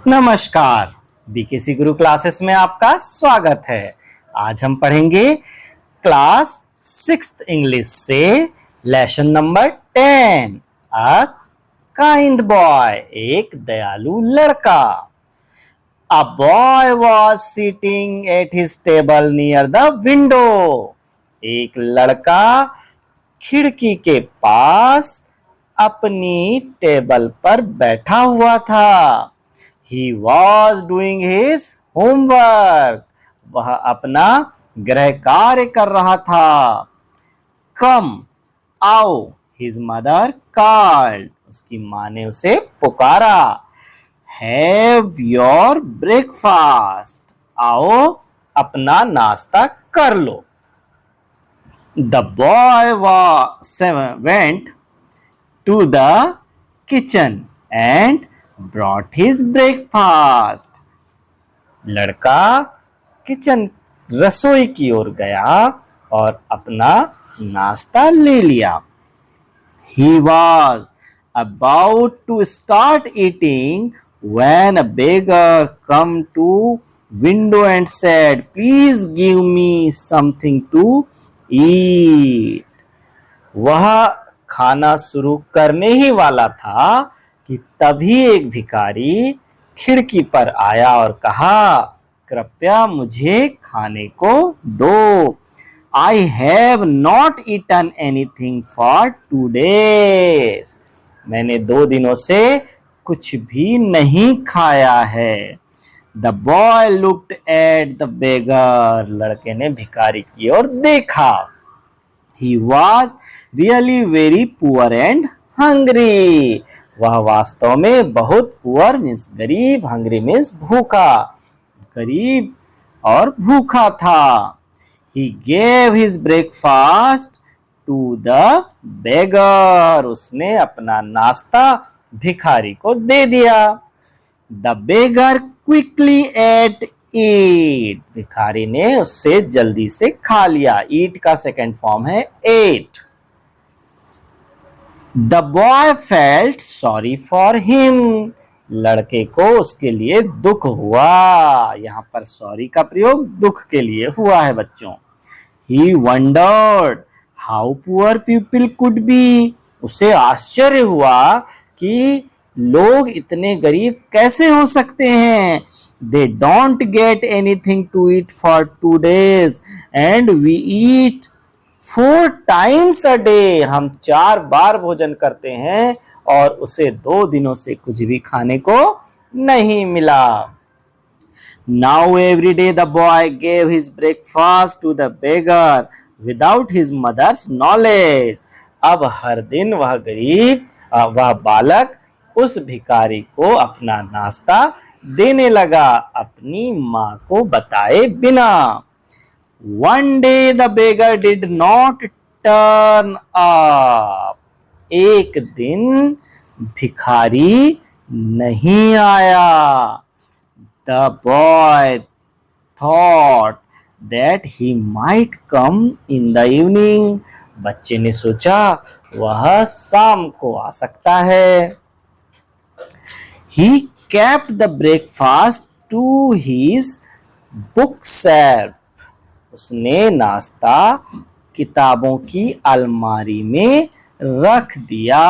नमस्कार। बीकेसी गुरु क्लासेस में आपका स्वागत है। आज हम पढ़ेंगे क्लास 6th इंग्लिश से lesson number 10 a kind boy, एक दयालु लड़का। A boy was sitting at his table near the window. एक लड़का खिड़की के पास अपनी टेबल पर बैठा हुआ था। He was doing his homework. वह अपना गृह कार्य कर रहा था। Come, आओ, his mother called. उसकी माँ ने उसे पुकारा। Have your breakfast. आओ, अपना नाश्ता कर लो। The boy went to the kitchen and brought his breakfast. लड़का किचन रसोई की ओर गया और अपना नाश्ता ले लिया। He was about to start eating when a beggar came to window and said, "Please give me something to eat." वह खाना शुरू करने ही वाला था कि तभी एक भिखारी खिड़की पर आया और कहा, कृपया मुझे खाने को दो। I have not eaten anything for 2 days. मैंने 2 दिनों से कुछ भी नहीं खाया है। The boy looked at the beggar. लड़के ने भिखारी की ओर देखा। He was really very poor and hungry. वह वास्तव में बहुत पुअर मीन्स गरीब, हंग्री मीन्स भूखा, गरीब और भूखा था। He gave his breakfast to the beggar. उसने अपना नाश्ता भिखारी को दे दिया। The beggar quickly ate it. भिखारी ने उससे जल्दी से खा लिया। eat का सेकेंड फॉर्म है ate. The boy felt sorry for him. लड़के को उसके लिए दुख हुआ। यहाँ पर सॉरी का प्रयोग दुख के लिए हुआ है बच्चों। He wondered how poor people could be. उसे आश्चर्य हुआ कि लोग इतने गरीब कैसे हो सकते हैं। They don't get anything to eat for 2 days and we eat 4 times a day. हम 4 बार भोजन करते हैं और उसे 2 दिनों से कुछ भी खाने को नहीं मिला। Now every day the boy gave his breakfast to the beggar without his mother's knowledge. अब हर दिन वह बालक उस भिखारी को अपना नाश्ता देने लगा अपनी माँ को बताए बिना। One day the beggar did not turn up. एक दिन भिखारी नहीं आया। The boy thought that he might come in the evening. बच्चे ने सोचा वह शाम को आ सकता है। He kept the breakfast to his bookshelf. उसने नाश्ता किताबों की अलमारी में रख दिया।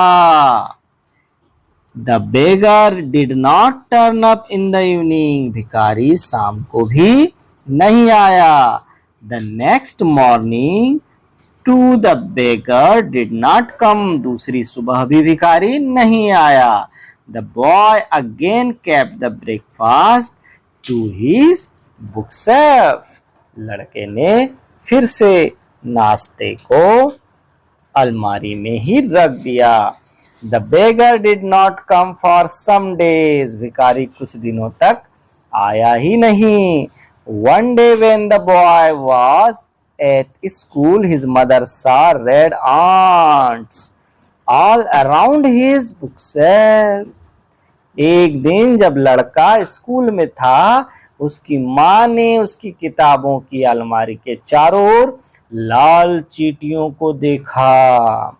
The beggar did not turn up in the evening. भिखारी शाम को भी नहीं आया। The next morning to the beggar did not come. दूसरी सुबह भी भिखारी नहीं आया। The boy again kept the breakfast to his bookshelf. लड़के ने फिर से नाश्ते को अलमारी में ही रख दिया। The beggar did not come for some days. भिखारी कुछ दिनों तक आया ही नहीं। One day when the boy was at school, his mother saw red ants all around his bookshelf. एक दिन जब लड़का स्कूल में था, उसकी माँ ने उसकी किताबों की अलमारी के चारों ओर लाल चींटियों को देखा।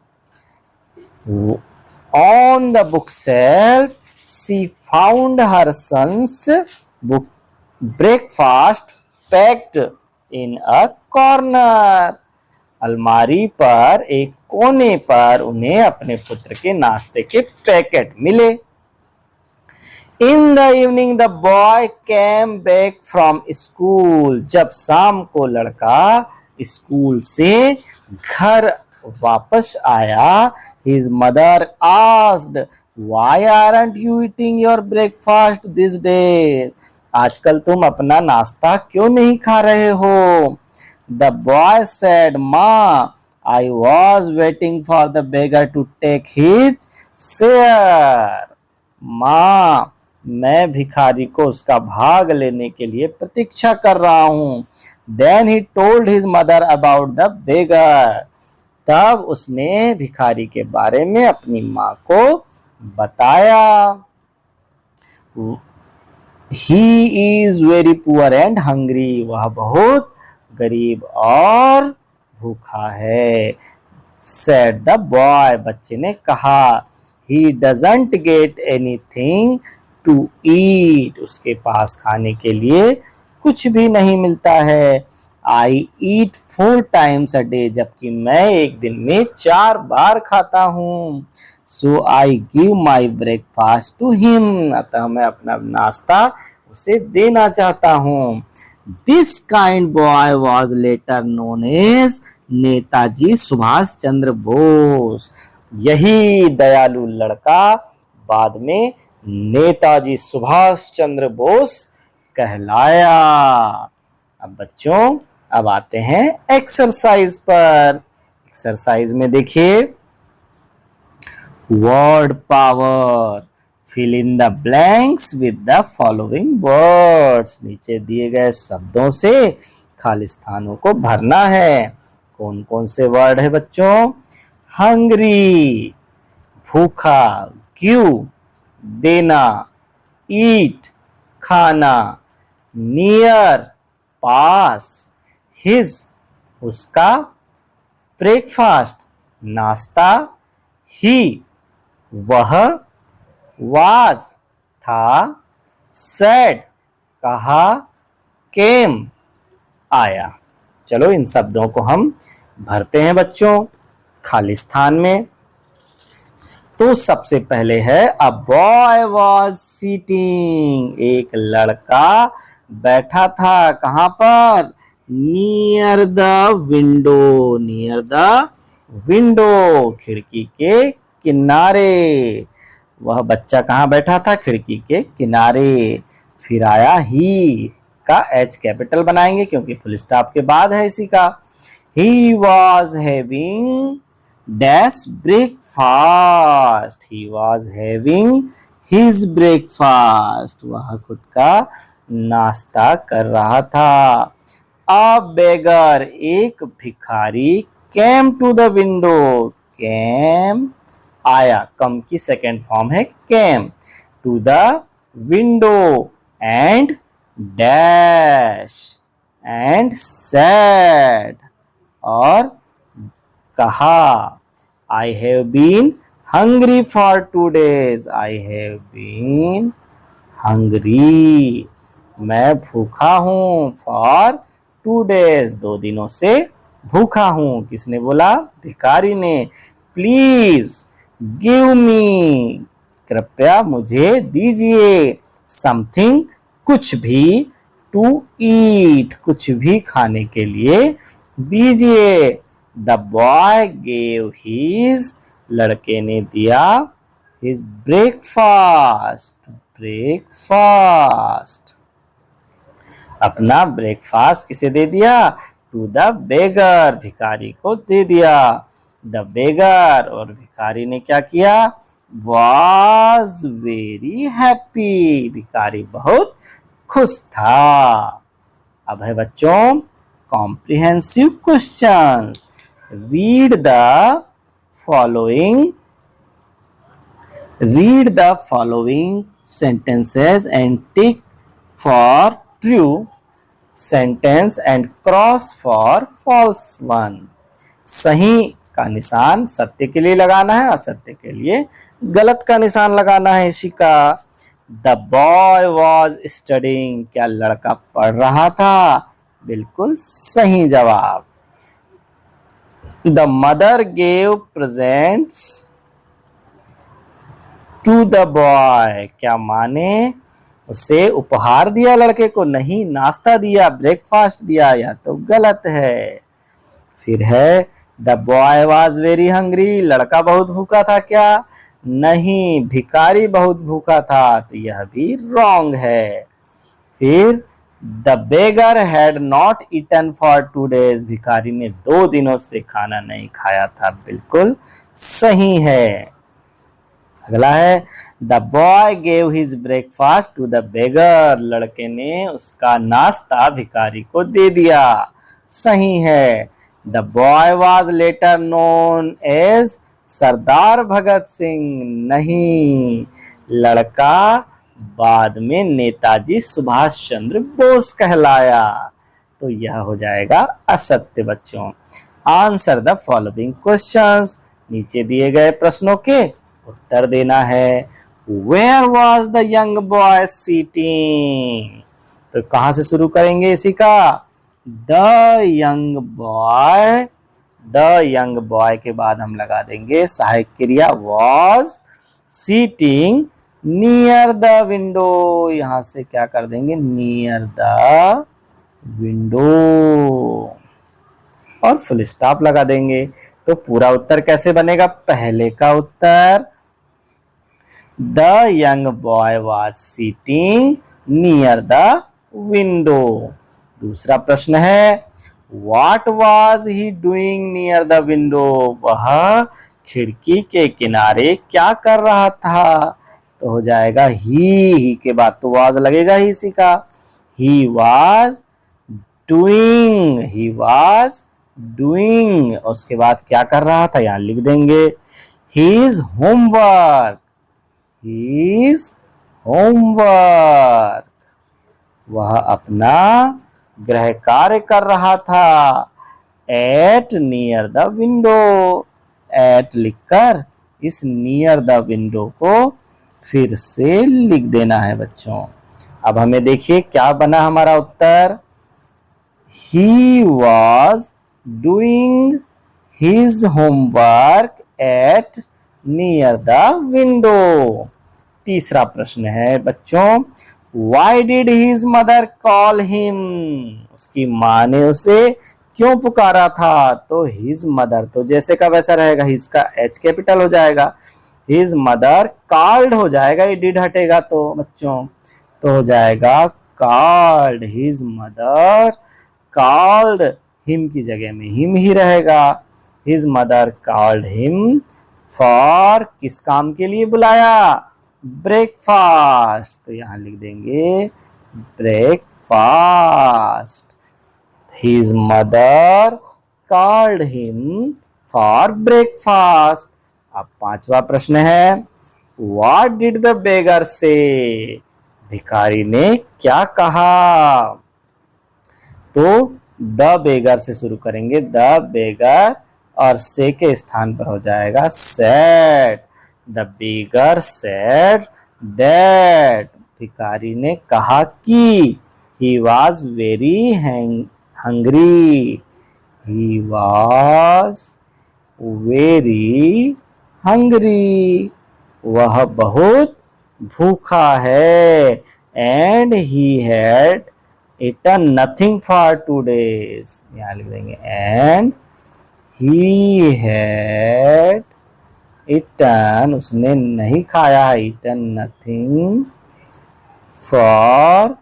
On the bookshelf she found her son's breakfast packed in a corner. अलमारी पर एक कोने पर उन्हें अपने पुत्र के नाश्ते के पैकेट मिले। In the evening, the boy came back from school. जब शाम को लड़का स्कूल से घर वापस आया, his mother asked, "Why aren't you eating your breakfast these days?" आजकल तुम अपना नाश्ता क्यों नहीं खा रहे हो? The boy said, "Ma, I was waiting for the beggar to take his share." माँ, मैं भिखारी को उसका भाग लेने के लिए प्रतीक्षा कर रहा हूँ। Then he told his mother about the beggar. तब उसने भिखारी के बारे में अपनी माँ को बताया। He is very poor and hungry. वह बहुत गरीब और भूखा है। Said the boy. बच्चे ने कहा। He doesn't get anything to eat. उसके पास खाने के लिए कुछ भी नहीं मिलता है। I eat 4 times a day. जबकि मैं एक दिन में 4 बार खाता हूँ। So I give my breakfast to him. अतः मैं अपना नाश्ता उसे देना चाहता हूँ। This kind boy was later known as Netaji Subhash Chandra Bose. यही दयालु लड़का बाद में नेताजी सुभाष चंद्र बोस कहलाया। अब बच्चों, अब आते हैं एक्सरसाइज पर। एक्सरसाइज में देखिए, word power, fill in the blanks with the following words. नीचे दिए गए शब्दों से खाली स्थानों को भरना है। कौन कौन से वर्ड है बच्चों? हंग्री, भूखा, गिव, देना, ईट, खाना, नियर, पास, हिज, उसका, ब्रेकफास्ट, नाश्ता, ही, वह, वाज, था, सेड, कहा, केम, आया। चलो इन शब्दों को हम भरते हैं बच्चों खाली स्थान में। तो सबसे पहले है अ बॉय वॉज सीटिंग। एक लड़का बैठा था। कहाँ पर? Near the window. Near the window, खिड़की के किनारे। वह बच्चा कहाँ बैठा था? खिड़की के किनारे। फिर आया ही का एच कैपिटल बनाएंगे क्योंकि फुल स्टॉप के बाद है इसी का। He was having dash breakfast. He was having his breakfast. वह खुद का नाश्ता कर रहा था। अ बेगर, एक भिखारी, came to the window. Came, आया। कम की सेकेंड फॉर्म है came. To the window and dash and said, और कहा, I have been hungry for 2 days. I have been hungry. मैं भूखा हूँ for 2 days. 2 दिनों से भूखा हूँ। किसने बोला? भिखारी ने। Please give me, कृपया मुझे दीजिए, something, कुछ भी, to eat, कुछ भी खाने के लिए दीजिए। The boy gave his, लड़के ने दिया, his breakfast, breakfast, अपना ब्रेकफास्ट किसे दे दिया? To the beggar, भिखारी को दे दिया। The beggar, और भिखारी ने क्या किया? Was very happy, भिखारी बहुत खुश था। अब है बच्चों comprehensive question. Read the following sentences and tick for true sentence and cross for false one. सही का निशान सत्य के लिए लगाना है, असत्य के लिए गलत का निशान लगाना है इसी का। द बॉय वॉज स्टडिंग, क्या लड़का पढ़ रहा था? बिल्कुल सही जवाब। The mother gave presents to the boy, क्या माँ ने उसे उपहार दिया लड़के को? नहीं, नाश्ता दिया, ब्रेकफास्ट दिया, या तो गलत है। फिर है the boy was very hungry, लड़का बहुत भूखा था क्या? नहीं, भिखारी बहुत भूखा था, तो यह भी रॉन्ग है। फिर the beggar had not eaten for 2 days, भिखारी ने 2 दिनों से खाना नहीं खाया था, बिल्कुल सही है। अगला है the boy gave his breakfast to the beggar, लड़के ने उसका नाश्ता भिखारी को दे दिया, सही है। The boy was later known as Sardar Bhagat Singh, नहीं, लड़का बाद में नेताजी सुभाष चंद्र बोस कहलाया, तो यह हो जाएगा असत्य बच्चों। आंसर द फॉलोइंग क्वेश्चंस, नीचे दिए गए प्रश्नों के उत्तर देना है। Where was the young boy sitting? तो कहां से शुरू करेंगे इसी का? The young boy, the young boy के बाद हम लगा देंगे सहायक क्रिया was sitting near the window, यहां से क्या कर देंगे? near the window और फुल स्टॉप लगा देंगे। तो पूरा उत्तर कैसे बनेगा? पहले का उत्तर the young boy was sitting near the window. दूसरा प्रश्न है what was he doing near the window, वह खिड़की के किनारे क्या कर रहा था? तो हो जाएगा ही के बाद तो वॉज लगेगा ही इसी का। ही was doing, he was doing, उसके बाद क्या कर रहा था यहां लिख देंगे हीज होमवर्क, हीज होमवर्क, वह अपना गृह कार्य कर रहा था। At near the window, at लिखकर इस नियर द विंडो को फिर से लिख देना है बच्चों। अब हमें देखिए क्या बना हमारा उत्तर। He was doing his homework at near the window. तीसरा प्रश्न है बच्चों why did his mother call him, उसकी माँ ने उसे क्यों पुकारा था? तो हिज मदर तो जैसे का वैसा रहेगा, हिज का एच कैपिटल हो जाएगा, हिज मदर कॉल्ड हो जाएगा, ये डिड हटेगा तो बच्चों तो हो जाएगा called, his mother called, him की जगह में हिम ही रहेगा। His mother called him for, किस काम के लिए बुलाया? ब्रेकफास्ट, तो यहां लिख देंगे breakfast. His mother called him for breakfast. अब पांचवा प्रश्न है व्हाट डिड द बेगर से, भिखारी ने क्या कहा? तो द बेगर से शुरू करेंगे, द बेगर और से के स्थान पर हो जाएगा said, the beggar said that, भिखारी ने कहा कि he was very hungry, he was very hungry, वह बहुत भूखा है। And he had eaten nothing for 2 days, यहाँ लिख देंगे and he had eaten, उसने नहीं खाया, eaten nothing for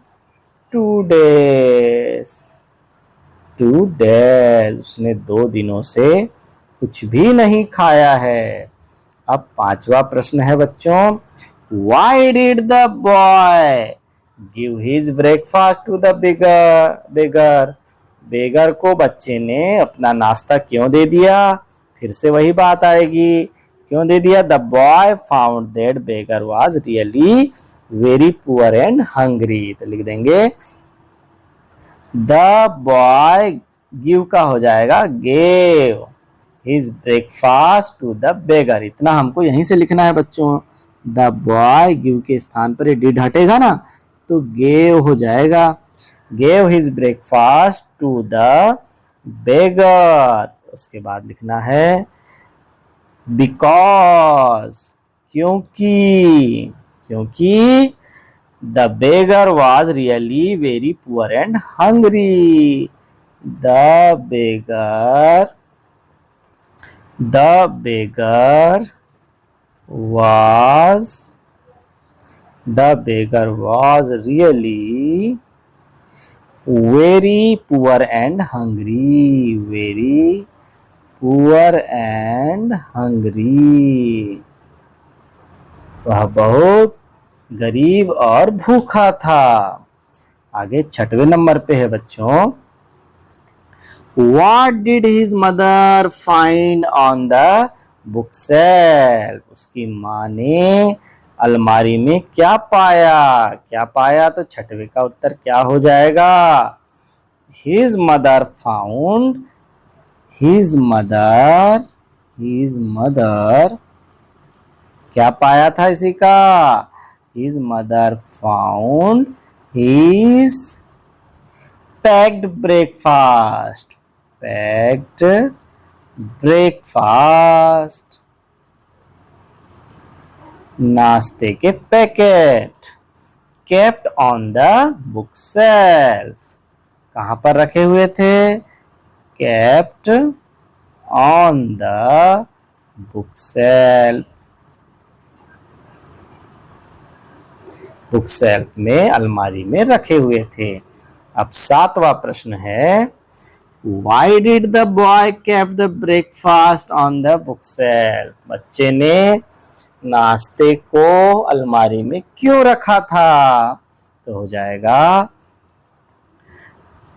2 days, 2 days, उसने 2 दिनों से कुछ भी नहीं खाया है। अब पांचवा प्रश्न है बच्चों why did the boy give his breakfast to the beggar, बेगर को बच्चे ने अपना नाश्ता क्यों दे दिया? फिर से वही बात आएगी, क्यों दे दिया? The boy found that beggar was really very poor and hungry, तो लिख देंगे द बॉय गिव का हो जाएगा gave his breakfast to the beggar, इतना हमको यहीं से लिखना है बच्चों। द बॉय, गिव के स्थान पर डिड हटेगा ना तो गेव हो जाएगा। Gave his breakfast to the beggar. उसके बाद लिखना है बिकॉज, क्योंकि, क्योंकि the beggar was really very poor and hungry. The beggar, the beggar was, the beggar was really very poor and hungry, very poor and hungry। वह बहुत गरीब और भूखा था। आगे 6वें नंबर पे है बच्चों, What did his mother find on the bookshelf? उसकी माँ ने अलमारी में क्या पाया? क्या पाया तो 6वें का उत्तर क्या हो जाएगा? His mother found, his mother क्या पाया था इसी का? His mother found his packed breakfast, packed breakfast, नाश्ते के packet, kept on the bookshelf, कहाँ पर रखे हुए थे? kept on the bookshelf, बुकसेल्फ में, अलमारी में रखे हुए थे। अब 7वां प्रश्न है, Why did the boy keep the breakfast on the bookshelf? बच्चे ने नाश्ते को अलमारी में क्यों रखा था? तो हो जाएगा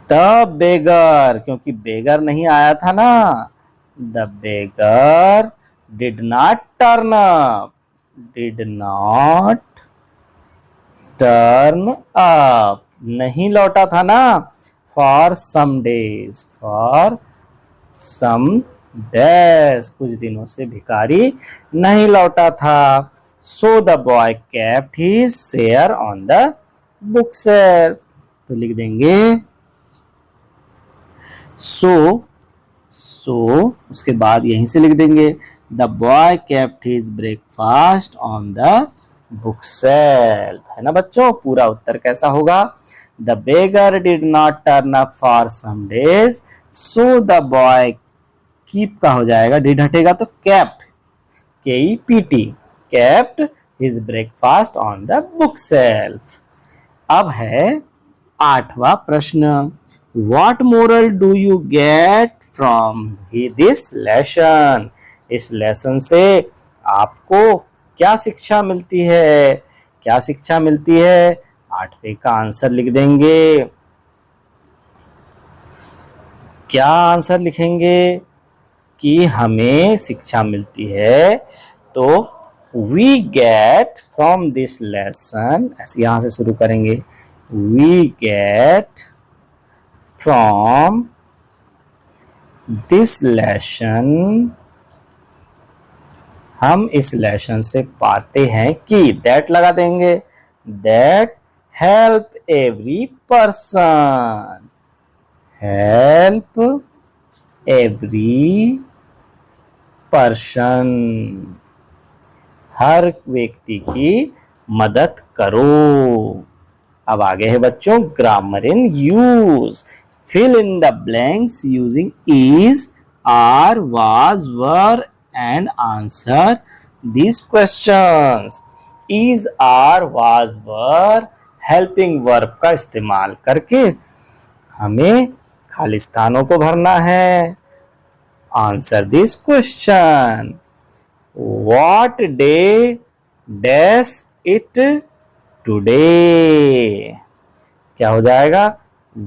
The beggar, क्योंकि बेगर नहीं आया था ना। The beggar did not turn up, did not turn up, नहीं लौटा था ना। For some days, for some days, कुछ दिनों से भिखारी नहीं लौटा था। So the boy kept his share on the bookshelf, तो लिख देंगे so उसके बाद यहीं से लिख देंगे The boy kept his breakfast on the bookshelf, है ना बच्चों। पूरा उत्तर कैसा होगा? The beggar did not turn up for some days, so the boy, keep का हो जाएगा, did हटेगा तो kept, kept, kept his breakfast on the bookshelf। अब है 8वां प्रश्न, What moral do you get from this lesson? इस लेसन से आपको क्या शिक्षा मिलती है? क्या शिक्षा मिलती है? 8वें का आंसर लिख देंगे। क्या आंसर लिखेंगे कि हमें शिक्षा मिलती है? तो we get from this lesson, ऐसे यहां से शुरू करेंगे, we get from this lesson, हम इस लेसन से पाते हैं कि, that लगा देंगे, that help every person, help every person, हर व्यक्ति की मदद करो। अब आगे है बच्चों grammar in use. Fill in the blanks using is, are, was, were and answer these questions। is, are, was, were helping verb का इस्तेमाल करके हमें खाली स्थानों को भरना है। Answer this question। What day dash it today? क्या हो जाएगा?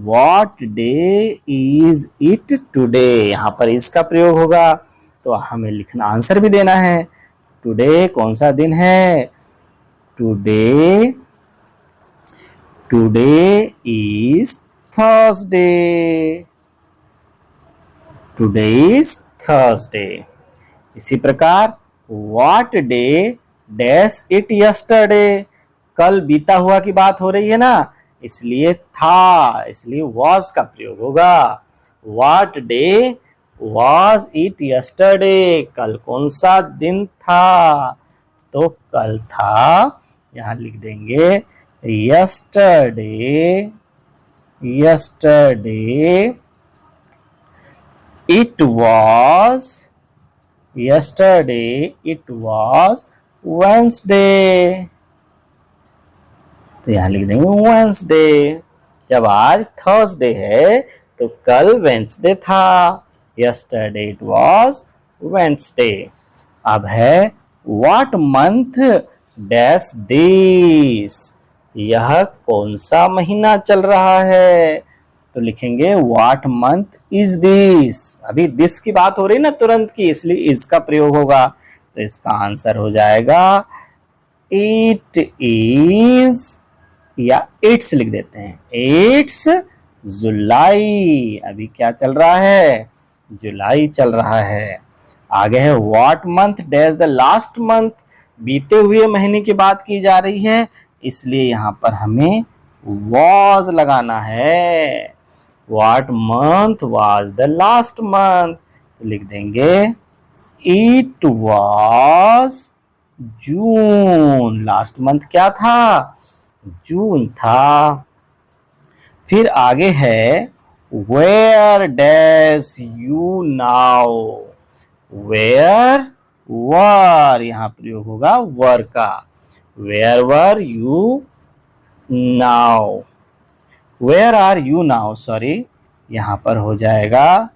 What day is it today? यहाँ पर इसका प्रयोग होगा तो हमें लिखना, आंसर भी देना है। टुडे कौन सा दिन है? Today, today is Thursday, today is Thursday. इसी प्रकार what day dash it yesterday, कल बीता हुआ की बात हो रही है ना, इसलिए था, इसलिए वॉज का प्रयोग होगा। What day was it yesterday, कल कौन सा दिन था, तो कल था, यहां लिख देंगे yesterday, yesterday it was, yesterday it was Wednesday, तो यहां लिख देंगे वेंसडे। जब आज थर्सडे है तो कल वेंसडे था, यस्टरडे इट वाज वेंसडे। अब है व्हाट मंथ डैश दिस, यह कौन सा महीना चल रहा है, तो लिखेंगे व्हाट मंथ इज दिस, अभी दिस की बात हो रही ना तुरंत की, इसलिए इज का प्रयोग होगा, तो इसका आंसर हो जाएगा इट इज, या इट्स लिख देते हैं, इट्स जुलाई, अभी क्या चल रहा है, जुलाई चल रहा है। आगे है what month dash the last month, बीते हुए महीने की बात की जा रही है, इसलिए यहां पर हमें वॉज लगाना है। What month was the last month, तो लिख देंगे it was June, last month क्या था, जून था। फिर आगे है where dash you now, where were, यहां प्रयोग होगा वर का, where were you now, where are you now, sorry यहां पर हो जाएगा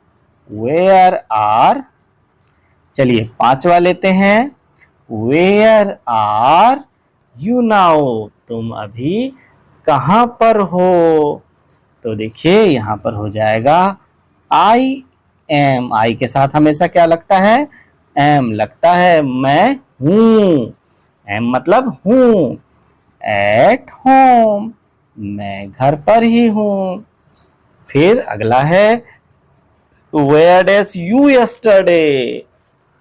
वेयर आर। चलिए पांचवा लेते हैं, वेयर आर यू नाउ, तुम अभी कहां पर हो, तो देखिए यहां पर हो जाएगा आई एम, आई के साथ हमेशा क्या लगता है, एम लगता है, मैं हूं, एम मतलब हूं, एट होम, मैं घर पर ही हूं। फिर अगला है वेयर डैश यू यस्टरडे,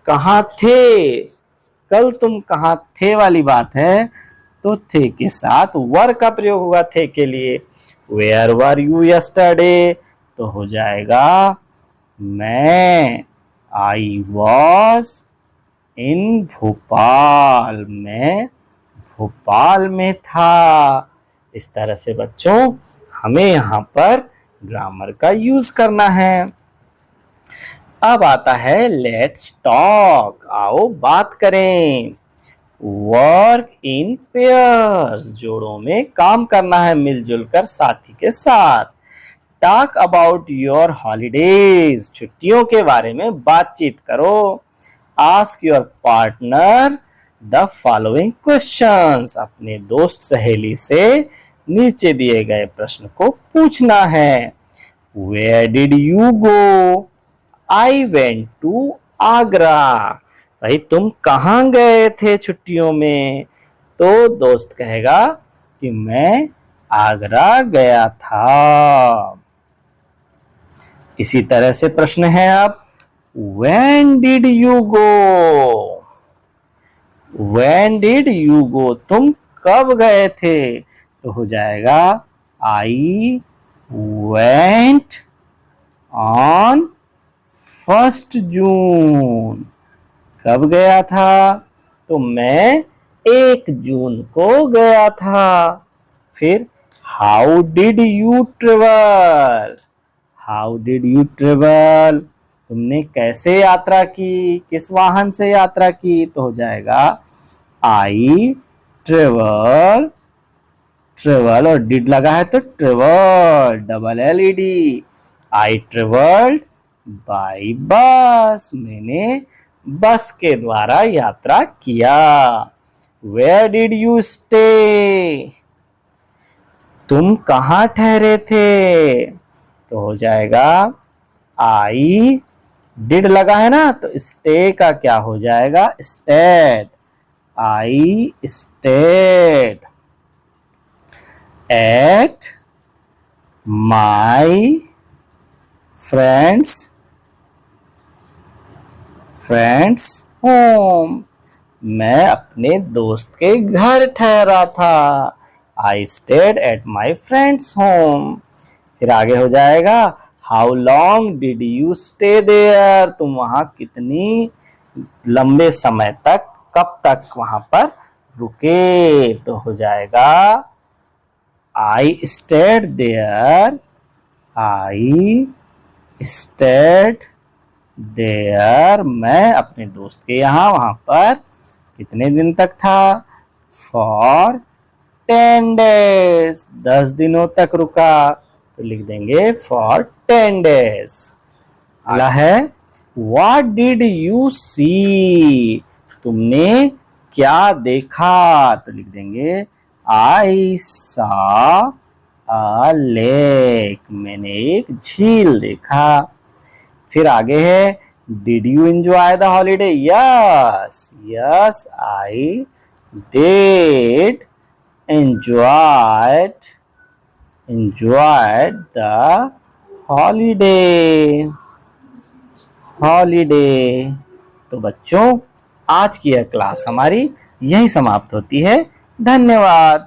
कहां थे, कल तुम कहां थे वाली बात है, तो थे के साथ वर का प्रयोग होगा थे के लिए, वेयर वर यू यस्टरडे, तो हो जाएगा मैं आई वॉज इन भोपाल, मैं भोपाल में था। इस तरह से बच्चों हमें यहाँ पर ग्रामर का यूज करना है। अब आता है लेट्स टॉक, आओ बात करें। वर्क इन पेयर्स, जोड़ों में काम करना है मिलजुल कर साथी के साथ। टॉक अबाउट योर हॉलीडेज, छुट्टियों के बारे में बातचीत करो। Ask your partner the following questions, अपने दोस्त सहेली से नीचे दिए गए प्रश्न को पूछना है। Where did you go, I went to Agra, भाई तुम कहाँ गए थे छुट्टियों में, तो दोस्त कहेगा कि मैं आगरा गया था। इसी तरह से प्रश्न है अब when did you go, when did you गो, तुम कब गए थे, तो हो जाएगा आई वेंट ऑन 1 जून, कब गया था, तो मैं 1 जून को गया था। फिर how did you travel, how did you travel, तुमने कैसे यात्रा की, किस वाहन से यात्रा की, तो हो जाएगा आई ट्रेवल, ट्रेवल और डिड लगा है तो travel, double LED, I travelled by बस, मैंने बस के द्वारा यात्रा किया। वेयर डिड यू स्टे, तुम कहाँ ठहरे थे, तो हो जाएगा आई डिड लगा है ना, तो स्टे का क्या हो जाएगा stayed, I stayed at my friend's home, मैं अपने दोस्त के घर ठहरा था। I stayed at my friend's home. फिर आगे हो जाएगा, how long did you stay there? तुम वहां कितनी लंबे समय तक, कब तक वहां पर रुके? तो हो जाएगा, I stayed there, I stayed there, मैं अपने दोस्त के यहाँ वहां पर कितने दिन तक था? फॉर 10 days, 10 दिनों तक रुका। तो लिख देंगे फॉर 10 days। अगला है, व्हाट डिड यू सी? तुमने क्या देखा? तो लिख देंगे आई सा अ लेक, मैंने एक झील देखा। फिर आगे है, did you enjoy the holiday? Yes yes I did enjoyed the holiday। तो बच्चों, आज की यह क्लास हमारी यही समाप्त होती है। धन्यवाद।